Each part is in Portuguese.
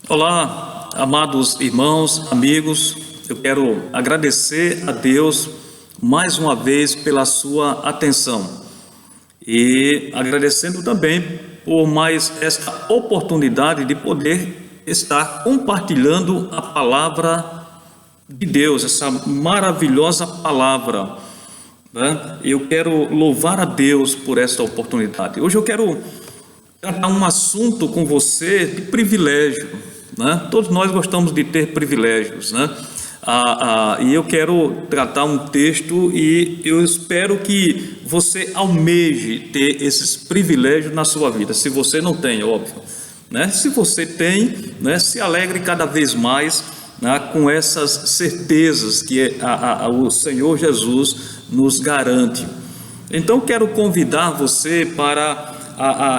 Olá, amados irmãos, amigos, eu quero agradecer a Deus mais uma vez pela sua atenção e agradecendo também por mais esta oportunidade de poder estar compartilhando a palavra de Deus, essa maravilhosa palavra, né? Eu quero louvar a Deus por esta oportunidade. Hoje eu quero tratar um assunto com você de privilégio, né? Todos nós gostamos de ter privilégios, né? E eu quero tratar um texto e eu espero que você almeje ter esses privilégios na sua vida. Se você não tem, óbvio, né? Se você tem, né? Se alegre cada vez mais, né? Com essas certezas que o Senhor Jesus nos garante. Então quero convidar você para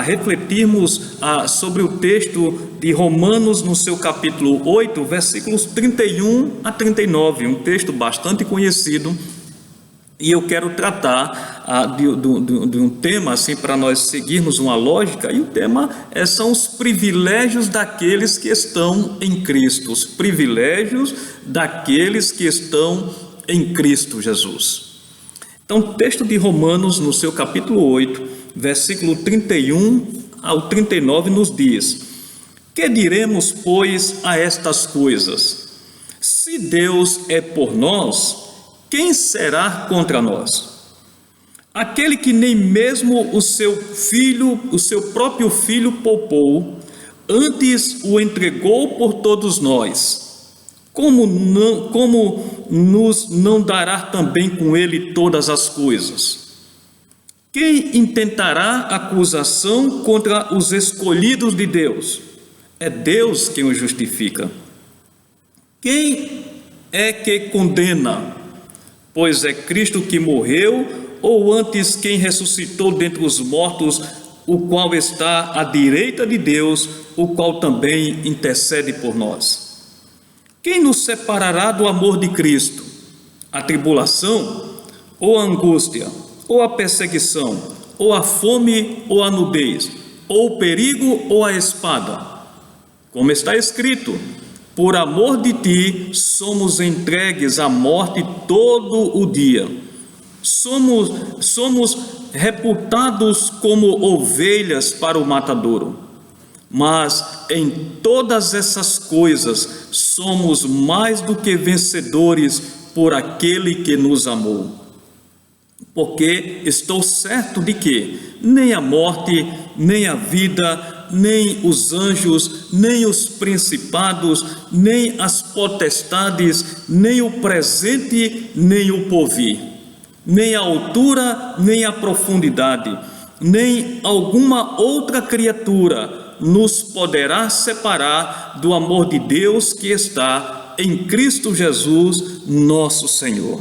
refletirmos sobre o texto de Romanos no seu capítulo 8, versículos 31 a 39, um texto bastante conhecido, e eu quero tratar de um tema assim para nós seguirmos uma lógica, e o tema são os privilégios daqueles que estão em Cristo, os privilégios daqueles que estão em Cristo Jesus. Então, o texto de Romanos no seu capítulo 8, versículo 31 ao 39 nos diz: que diremos, pois, a estas coisas? Se Deus é por nós, quem será contra nós? Aquele que nem mesmo o seu próprio filho poupou, antes o entregou por todos nós, como nos não dará também com ele todas as coisas? Quem intentará acusação contra os escolhidos de Deus? É Deus quem os justifica. Quem é que condena? Pois é Cristo que morreu, ou antes quem ressuscitou dentre os mortos, o qual está à direita de Deus, o qual também intercede por nós. Quem nos separará do amor de Cristo? A tribulação, ou a angústia, ou a perseguição, ou a fome, ou a nudez, ou o perigo, ou a espada? Como está escrito: por amor de ti somos entregues à morte todo o dia. Somos reputados como ovelhas para o matadouro. Mas em todas essas coisas somos mais do que vencedores por aquele que nos amou. Porque estou certo de que nem a morte, nem a vida, nem os anjos, nem os principados, nem as potestades, nem o presente, nem o porvir, nem a altura, nem a profundidade, nem alguma outra criatura nos poderá separar do amor de Deus que está em Cristo Jesus, nosso Senhor.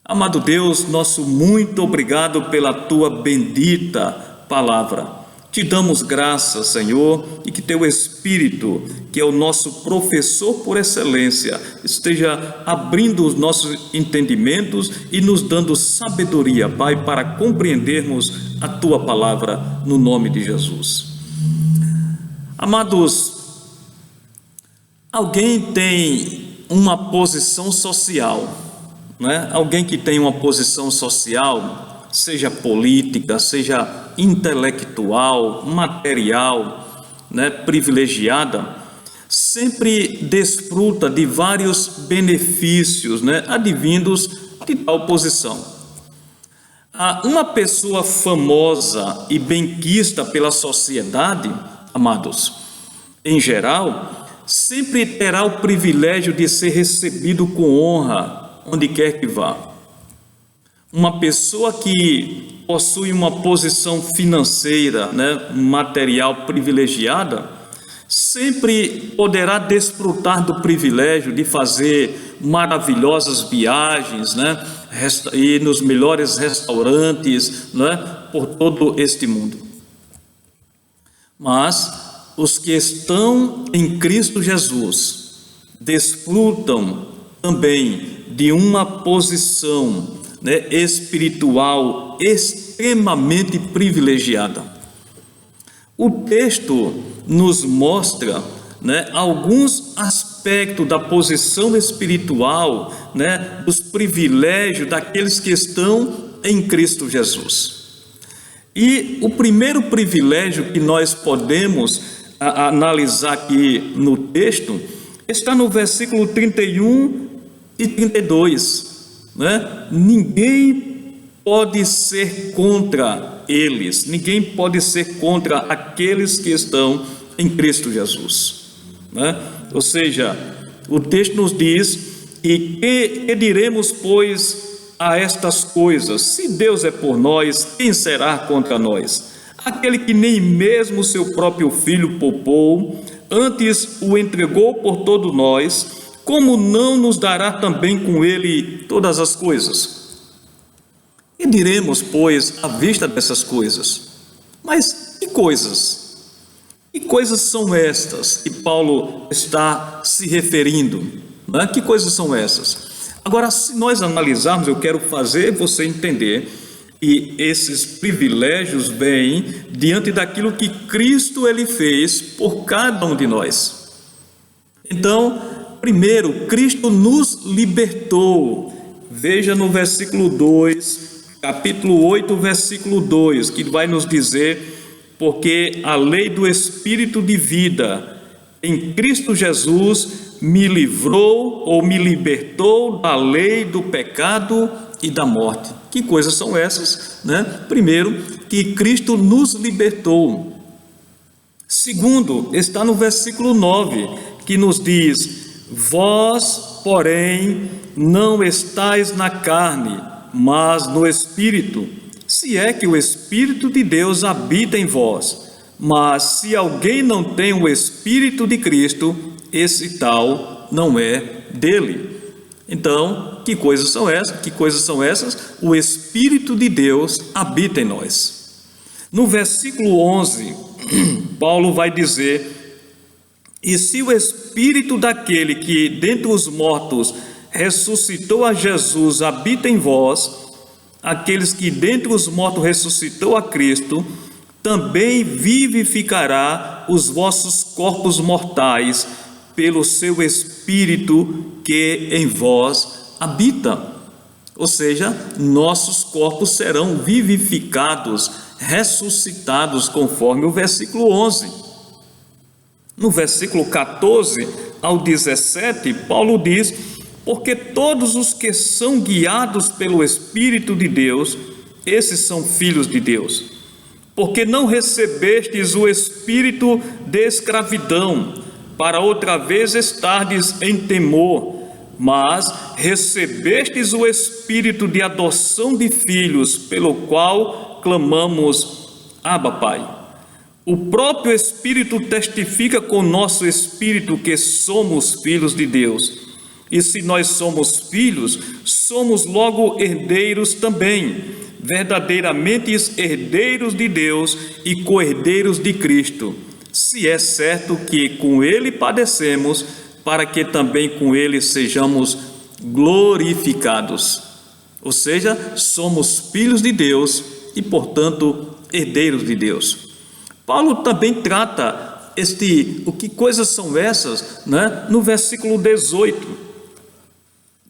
Amado Deus, nosso muito obrigado pela tua bendita palavra. Te damos graças, Senhor, e que teu Espírito, que é o nosso professor por excelência, esteja abrindo os nossos entendimentos e nos dando sabedoria, Pai, para compreendermos a tua palavra no nome de Jesus. Amados, alguém tem uma posição social, né? Alguém que tem uma posição social, seja política, seja intelectual, material, né, privilegiada, sempre desfruta de vários benefícios, né, advindos de tal posição. Uma pessoa famosa e benquista pela sociedade, amados, em geral, sempre terá o privilégio de ser recebido com honra onde quer que vá. Uma pessoa que possui uma posição financeira, né, material privilegiada, sempre poderá desfrutar do privilégio de fazer maravilhosas viagens, né, ir nos melhores restaurantes, né, por todo este mundo. Mas os que estão em Cristo Jesus desfrutam também de uma posição, né, espiritual extremamente privilegiada. O texto nos mostra né, alguns aspectos da posição espiritual, né, dos privilégios daqueles que estão em Cristo Jesus. E o primeiro privilégio que nós podemos analisar aqui no texto está no versículo 31 e 32, né? Ninguém pode ser contra eles, ninguém pode ser contra aqueles que estão em Cristo Jesus, né? Ou seja, o texto nos diz: e que diremos, pois, a estas coisas? Se Deus é por nós, quem será contra nós? Aquele que nem mesmo seu próprio filho poupou, antes o entregou por todos nós, como não nos dará também com ele todas as coisas? E diremos, pois, à vista dessas coisas? Mas que coisas? Que coisas são estas que Paulo está se referindo, né? Que coisas são essas? Agora, se nós analisarmos, eu quero fazer você entender que esses privilégios vêm diante daquilo que Cristo ele fez por cada um de nós. Então, primeiro, Cristo nos libertou. Veja no versículo 2, capítulo 8, versículo 2, que vai nos dizer: porque a lei do Espírito de vida em Cristo Jesus me livrou ou me libertou da lei do pecado e da morte. Que coisas são essas, né? Primeiro, que Cristo nos libertou. Segundo, está no versículo 9, que nos diz: vós, porém, não estáis na carne, mas no Espírito, se é que o Espírito de Deus habita em vós. Mas se alguém não tem o Espírito de Cristo, esse tal não é dele. Então, que coisas são essas? Que coisas são essas? O Espírito de Deus habita em nós. No versículo 11, Paulo vai dizer: e se o Espírito daquele que dentre os mortos ressuscitou a Jesus habita em vós, aqueles que dentre os mortos ressuscitou a Cristo, também vivificará os vossos corpos mortais pelo seu Espírito que em vós habita. Ou seja, nossos corpos serão vivificados, ressuscitados, conforme o versículo 11. No versículo 14 ao 17, Paulo diz: porque todos os que são guiados pelo Espírito de Deus, esses são filhos de Deus. Porque não recebestes o espírito de escravidão, para outra vez estardes em temor, mas recebestes o espírito de adoção de filhos, pelo qual clamamos: Abba, Pai. O próprio Espírito testifica com nosso espírito que somos filhos de Deus. E se nós somos filhos, somos logo herdeiros também, verdadeiramente herdeiros de Deus e co-herdeiros de Cristo, se é certo que com Ele padecemos, para que também com Ele sejamos glorificados. Ou seja, somos filhos de Deus e, portanto, herdeiros de Deus. Paulo também trata o que coisas são essas, né? No versículo 18,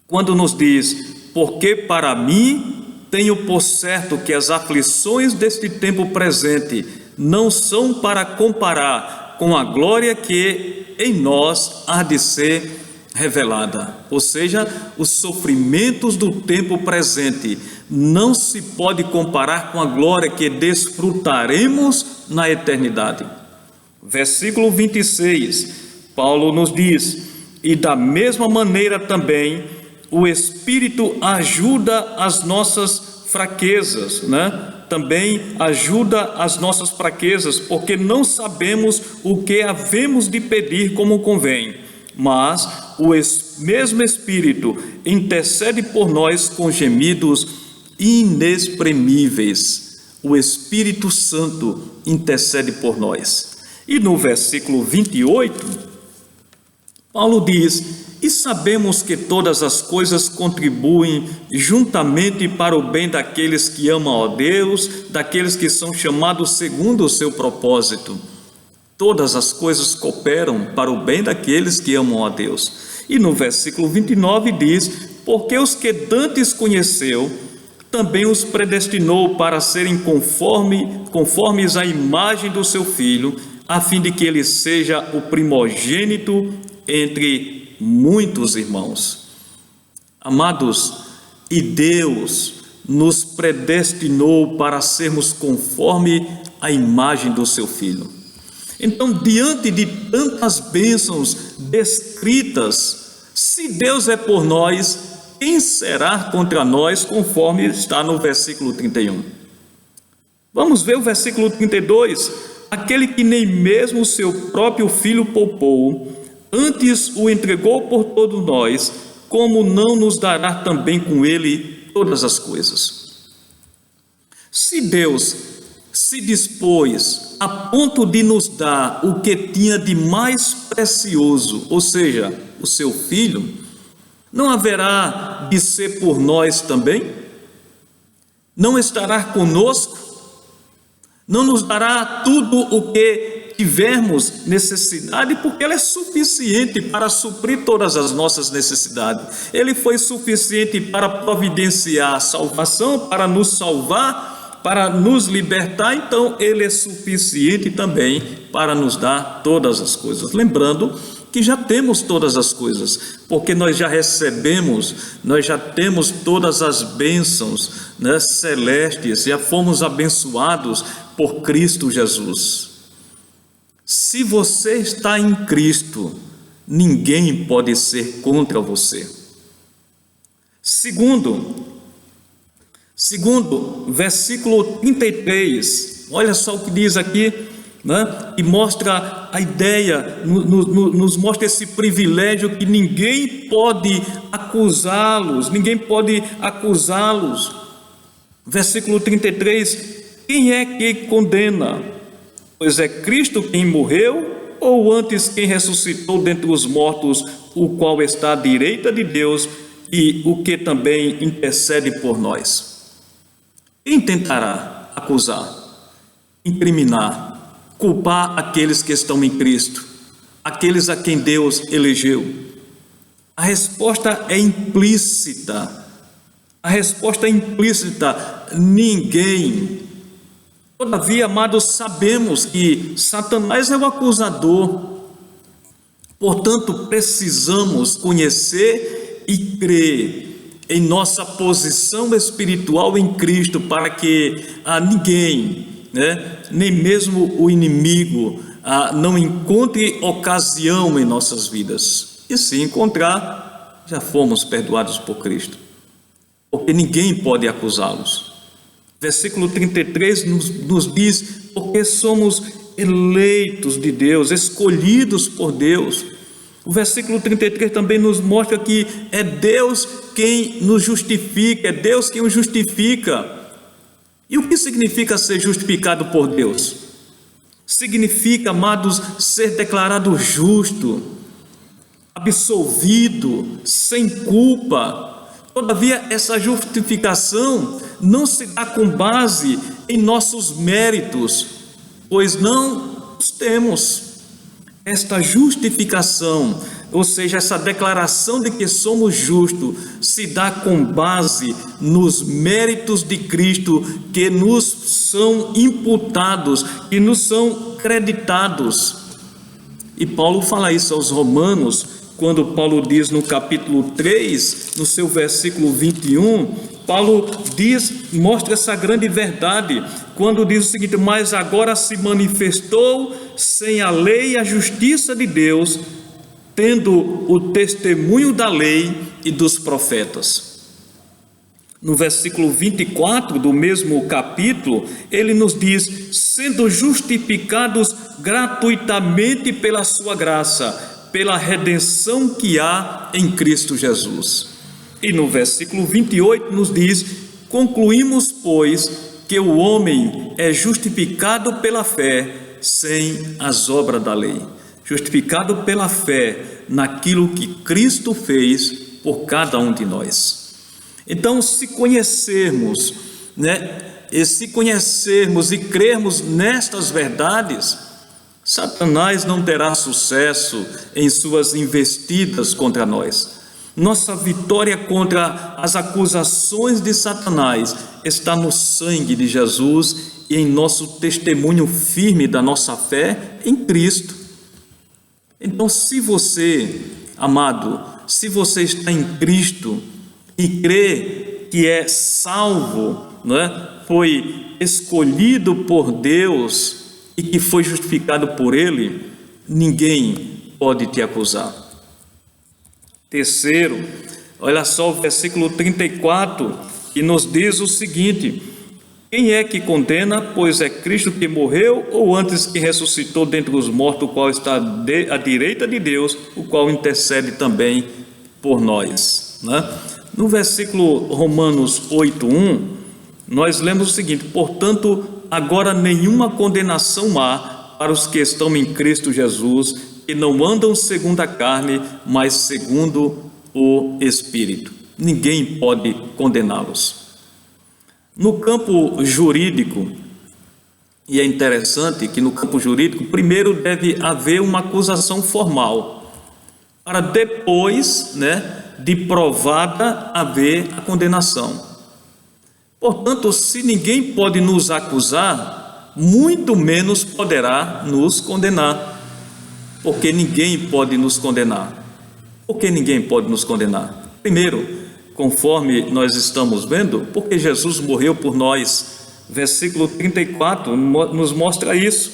quando nos diz: porque para mim tenho por certo que as aflições deste tempo presente não são para comparar com a glória que em nós há de ser revelada. Ou seja, os sofrimentos do tempo presente não se pode comparar com a glória que desfrutaremos na eternidade. Versículo 26, Paulo nos diz: e da mesma maneira também o Espírito ajuda as nossas fraquezas, né? Também ajuda as nossas fraquezas, porque não sabemos o que havemos de pedir como convém, mas o mesmo Espírito intercede por nós com gemidos inexprimíveis. O Espírito Santo intercede por nós. E no versículo 28, Paulo diz: e sabemos que todas as coisas contribuem juntamente para o bem daqueles que amam a Deus, daqueles que são chamados segundo o seu propósito. todas as coisas cooperam para o bem daqueles que amam a Deus. E no versículo 29 diz: porque os que dantes conheceu, também os predestinou para serem conformes à imagem do seu Filho, a fim de que ele seja o primogênito entre muitos irmãos. Amados, e Deus nos predestinou para sermos conforme a imagem do seu Filho. Então, diante de tantas bênçãos descritas, se Deus é por nós, quem será contra nós, conforme está no versículo 31. Vamos ver o versículo 32. Aquele que nem mesmo o seu próprio Filho poupou, antes o entregou por todos nós, como não nos dará também com ele todas as coisas? Se Deus se dispôs a ponto de nos dar o que tinha de mais precioso, ou seja, o seu Filho, não haverá de ser por nós também? Não estará conosco? Não nos dará tudo o que tivermos necessidade? Porque Ele é suficiente para suprir todas as nossas necessidades. Ele foi suficiente para providenciar a salvação, para nos salvar, para nos libertar. Então Ele é suficiente também para nos dar todas as coisas. Lembrando que já temos todas as coisas, porque nós já recebemos, nós já temos todas as bênçãos, né, celestes, já fomos abençoados por Cristo Jesus. Se você está em Cristo, ninguém pode ser contra você. Segundo, versículo 33, olha só o que diz aqui, né? E mostra a ideia, nos mostra esse privilégio que ninguém pode acusá-los. Versículo 33, quem é que condena? Pois é Cristo quem morreu, ou antes quem ressuscitou dentre os mortos, o qual está à direita de Deus e o que também intercede por nós. Quem tentará acusar, incriminar, culpar aqueles que estão em Cristo, aqueles a quem Deus elegeu? A resposta é implícita. Ninguém. Todavia, amados, sabemos que Satanás é o acusador. Portanto, precisamos conhecer e crer em nossa posição espiritual em Cristo, para que ninguém, nem mesmo o inimigo, não encontre ocasião em nossas vidas. E se encontrar, já fomos perdoados por Cristo, porque ninguém pode acusá-los. Versículo 33 nos diz: porque somos eleitos de Deus, escolhidos por Deus. O versículo 33 também nos mostra que é Deus quem nos justifica, é Deus quem o justifica. E o que significa ser justificado por Deus? Significa, amados, ser declarado justo, absolvido, sem culpa. Todavia, essa justificação não se dá com base em nossos méritos, pois não os temos. Esta justificação, ou seja, essa declaração de que somos justos, se dá com base nos méritos de Cristo que nos são imputados, que nos são creditados. E Paulo fala isso aos Romanos, quando Paulo diz no capítulo 3, no seu versículo 21, Paulo mostra essa grande verdade, quando diz o seguinte: mas agora se manifestou sem a lei a justiça de Deus, tendo o testemunho da lei e dos profetas. No versículo 24 do mesmo capítulo, ele nos diz: sendo justificados gratuitamente pela sua graça, pela redenção que há em Cristo Jesus. E no versículo 28 nos diz: concluímos, pois, que o homem é justificado pela fé, sem as obras da lei. Justificado pela fé naquilo que Cristo fez por cada um de nós. Então, se conhecermos, e crermos nestas verdades, Satanás não terá sucesso em suas investidas contra nós. Nossa vitória contra as acusações de Satanás está no sangue de Jesus e em nosso testemunho firme da nossa fé em Cristo. Então, se você, amado, se você está em Cristo e crê que é salvo, foi escolhido por Deus e que foi justificado por Ele, ninguém pode te acusar. Terceiro, olha só o versículo 34, que nos diz o seguinte: quem é que condena? Pois é Cristo que morreu, ou antes que ressuscitou dentre os mortos, o qual está à direita de Deus, o qual intercede também por nós. No versículo Romanos 8:1, nós lemos o seguinte: portanto, agora nenhuma condenação há para os que estão em Cristo Jesus, que não andam segundo a carne, mas segundo o Espírito. Ninguém pode condená-los. No campo jurídico, e é interessante que no campo jurídico, primeiro deve haver uma acusação formal, para depois, de provada, haver a condenação. Portanto, se ninguém pode nos acusar, muito menos poderá nos condenar. Porque ninguém pode nos condenar. Por que ninguém pode nos condenar? Primeiro, conforme nós estamos vendo, porque Jesus morreu por nós. Versículo 34 nos mostra isso.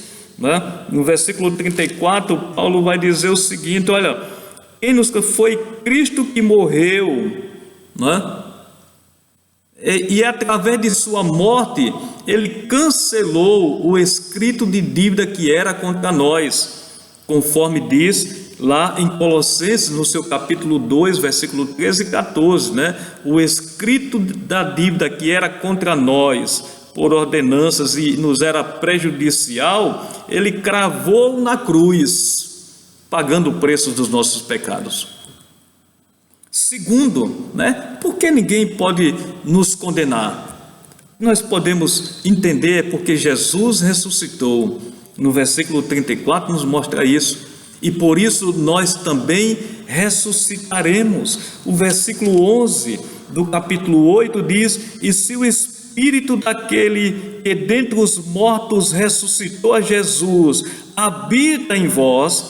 No versículo 34, Paulo vai dizer o seguinte: olha, foi Cristo que morreu, e através de sua morte, ele cancelou o escrito de dívida que era contra nós, conforme diz lá em Colossenses, no seu capítulo 2, versículo 13 e 14, o escrito da dívida que era contra nós, por ordenanças e nos era prejudicial, ele cravou na cruz, pagando o preço dos nossos pecados. Segundo, por que ninguém pode nos condenar? Nós podemos entender porque Jesus ressuscitou. No versículo 34 nos mostra isso, e por isso nós também ressuscitaremos. O versículo 11 do capítulo 8 diz: e se o Espírito daquele que dentre os mortos ressuscitou a Jesus habita em vós,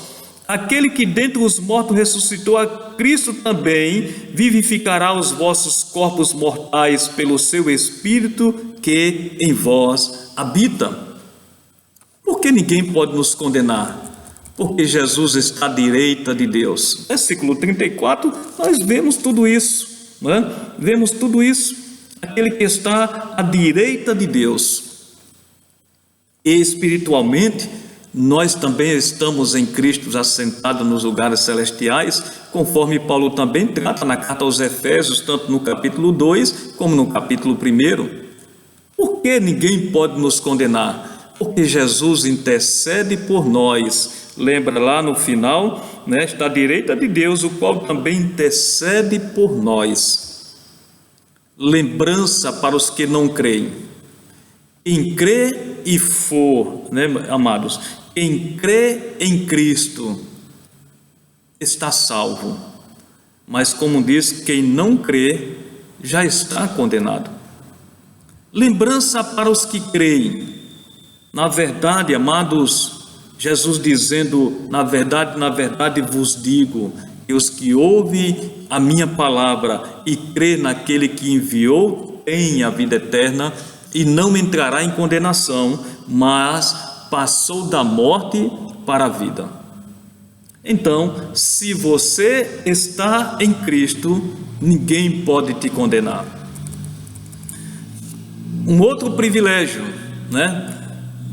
aquele que dentre os mortos ressuscitou a Cristo também vivificará os vossos corpos mortais pelo seu Espírito que em vós habita. Por que ninguém pode nos condenar? Porque Jesus está à direita de Deus. Versículo 34, nós vemos tudo isso, Vemos tudo isso. Aquele que está à direita de Deus. E espiritualmente, nós também estamos em Cristo assentados nos lugares celestiais, conforme Paulo também trata na carta aos Efésios, tanto no capítulo 2 como no capítulo 1. Por que ninguém pode nos condenar? Porque Jesus intercede por nós. Lembra lá no final, está à direita de Deus, o qual também intercede por nós. Lembrança para os que não creem. Quem crê e for, amados, quem crê em Cristo está salvo. Mas como diz, quem não crê já está condenado. Lembrança para os que creem. Na verdade, amados, Jesus dizendo: na verdade vos digo, que os que ouvem a minha palavra e crê naquele que enviou, têm a vida eterna e não entrará em condenação, mas passou da morte para a vida. Então, se você está em Cristo, ninguém pode te condenar. Um outro privilégio,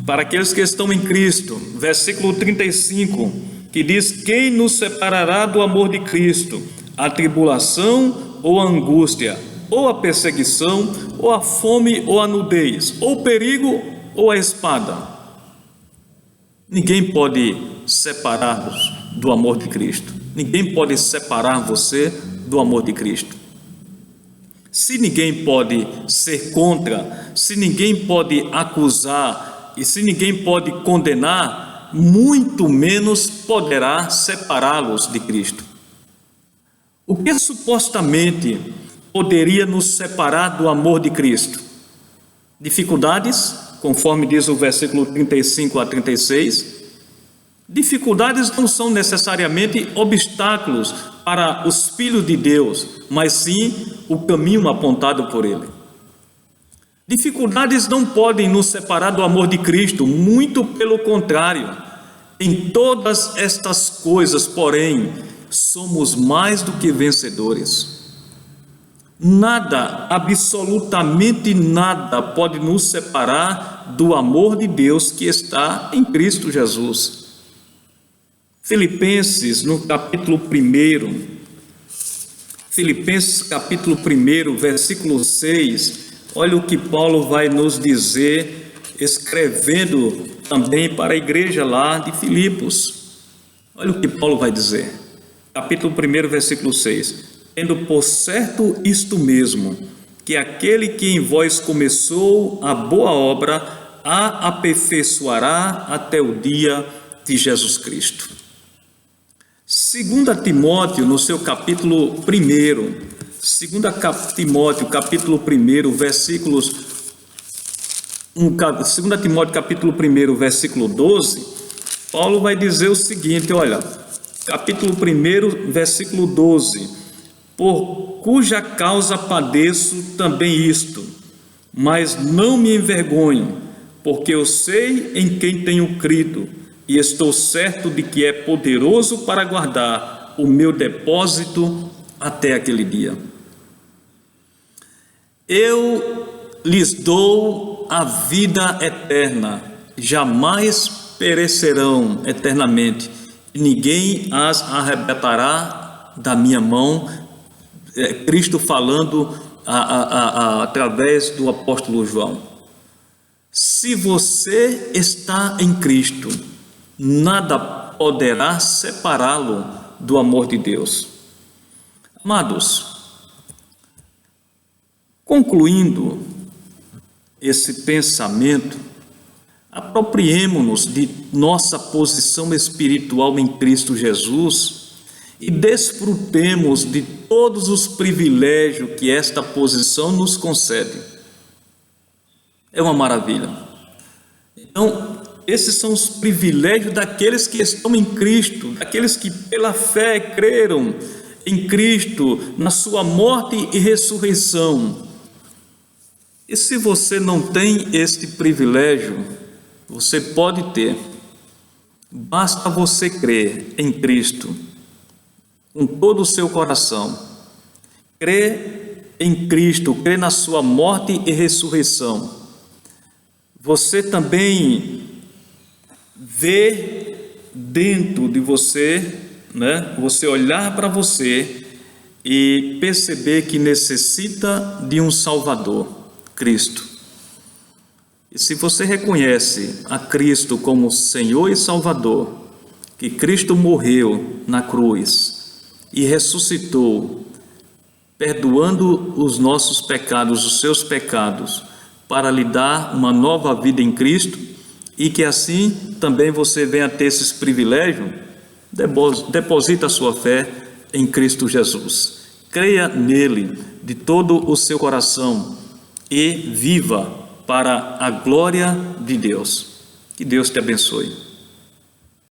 para aqueles que estão em Cristo, versículo 35, que diz: quem nos separará do amor de Cristo? A tribulação ou a angústia, ou a perseguição, ou a fome, ou a nudez, ou o perigo, ou a espada. Ninguém pode separar-nos do amor de Cristo. Ninguém pode separar você do amor de Cristo. Se ninguém pode ser contra, se ninguém pode acusar, e se ninguém pode condenar, muito menos poderá separá-los de Cristo. O que supostamente poderia nos separar do amor de Cristo? Dificuldades, conforme diz o versículo 35 a 36. Dificuldades não são necessariamente obstáculos para os filhos de Deus, mas sim o caminho apontado por Ele. Dificuldades não podem nos separar do amor de Cristo, muito pelo contrário. Em todas estas coisas, porém, somos mais do que vencedores. Nada, absolutamente nada, pode nos separar do amor de Deus que está em Cristo Jesus. Filipenses, no capítulo 1, Filipenses capítulo 1, versículo 6, olha o que Paulo vai nos dizer, escrevendo também para a igreja lá de Filipos. Olha o que Paulo vai dizer, capítulo 1, versículo 6. Tendo por certo isto mesmo, que aquele que em vós começou a boa obra, a aperfeiçoará até o dia de Jesus Cristo. 2 Timóteo, no seu capítulo 1, 2 Timóteo, capítulo 1, versículos 2 Timóteo, capítulo 1, versículo 12, Paulo vai dizer o seguinte, olha, capítulo 1, versículo 12, por cuja causa padeço também isto, mas não me envergonho, porque eu sei em quem tenho crido, e estou certo de que é poderoso para guardar o meu depósito até aquele dia. Eu lhes dou a vida eterna, jamais perecerão eternamente, e ninguém as arrebatará da minha mão. Cristo falando através do apóstolo João. Se você está em Cristo, nada poderá separá-lo do amor de Deus. Amados, concluindo esse pensamento, apropriemo-nos de nossa posição espiritual em Cristo Jesus e desfrutemos de todos os privilégios que esta posição nos concede. É uma maravilha. Então, esses são os privilégios daqueles que estão em Cristo, daqueles que pela fé creram em Cristo, na sua morte e ressurreição. E se você não tem este privilégio, você pode ter. Basta você crer em Cristo com todo o seu coração, crê em Cristo, crê na sua morte e ressurreição. Você também vê dentro de você, você olhar para você e perceber que necessita de um Salvador, Cristo. E se você reconhece a Cristo como Senhor e Salvador, que Cristo morreu na cruz e ressuscitou, perdoando os nossos pecados, os seus pecados, para lhe dar uma nova vida em Cristo, e que assim também você venha ter esses privilégios, deposita a sua fé em Cristo Jesus. Creia nele de todo o seu coração e viva para a glória de Deus. Que Deus te abençoe.